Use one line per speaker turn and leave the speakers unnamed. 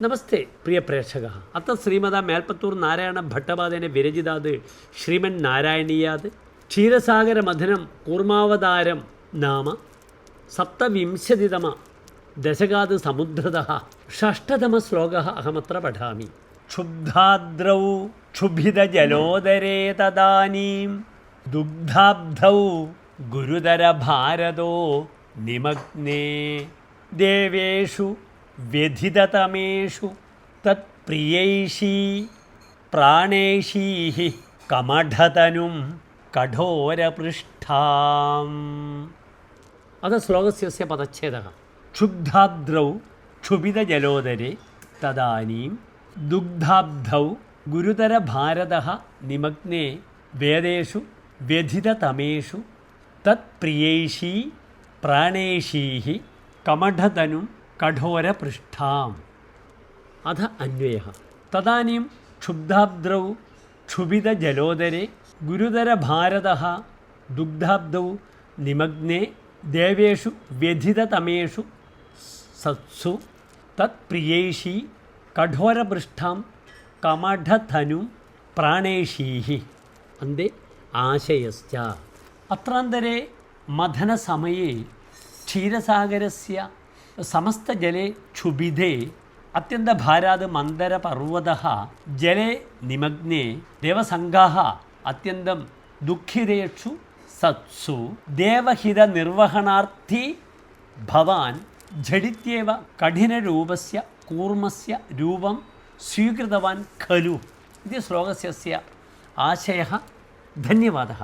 നമസ്തേ പ്രിയ പ്രേക്ഷക അത്ത ശ്രീമത മേൽപ്പത്തൂർ നാരായണ ഭട്ടപാദേന വിരചിതാത് ശ്രീമൻ നാരായണീയാത് ക്ഷീരസാഗരമഥനം കൂർമാവതാരം നാമ സപ്തവിംശതിതമ ദശകാത് സമുദ്രതഃ ഷഷ്ഠതമ ശ്ലോകഃ അഹമത്ര പഠാമി. ക്ഷുബ്ധാദ്രൗ ക്ഷുഭിതജലോദരേ തദാനീം ദുഗ്ധാബ്ധൗ ഗുരുതരഭാരതോ നിമഗ്നേ ദേവേഷു വ്യഥിതതമേഷു തത്പ്രിയൈഷീ പ്രാണേഷീഃ കമഠതനും കഠോരപൃഷ്ഠാം. അത് ശ്ലോകസ്യ പദച്ഛേദഃ. ക്ഷുബ്ധാദ്രൗ ക്ഷുഭിതജലോദരേ തദാനീം ദുഗ്ധാബ്ധൗ ഗുരുതരഭാരതഃ നിമഗ്നേ വേദേഷു വ്യഥിതതമേഷു തത്പ്രിയൈഷീ പ്രാണേഷീഃ കമഠതനും കഠോരപൃഷ്ഠാം. അധ അന്വയഃ. തദാനീം ക്ഷുബ്ധാബ്ദ്രൗ ക്ഷുഭിതജലോദരേ ഗുരുതരഭാരതഃ ദുഗ്ധാബ്ദൗ നിമഗ്നേ ദേവേഷു വ്യഥിതതമേഷു സത്സു തത്പ്രിയൈഷീ കഠോരപൃഷ്ഠാം കമഠധനും പ്രാണേഷീഃ. അന്തെ ആശയശ്ച. അത്രാന്തരെ മഥനസമയെ ക്ഷീരസാഗരസ്യ സമസ്തജലെ ക്ഷുഭിതേ അത്യന്തഭാരാത് മന്ദരപർവ്വതഃ ജലെ നിമഗ്നേ ദേവസംഘാഃ അത്യന്തം ദുഃഖിതേഷു സത്സു ദേവഹിതനിർവഹണാർത്ഥി ഭവാൻ ഝടിത്യേവ കഠിനരൂപസ്യ കൂർമ്മസ്യ രൂപം സ്വീകൃതവാൻ ഖലു. ഇത് ശ്ലോകസ്യ ആശയഃ. ധന്യവാദः.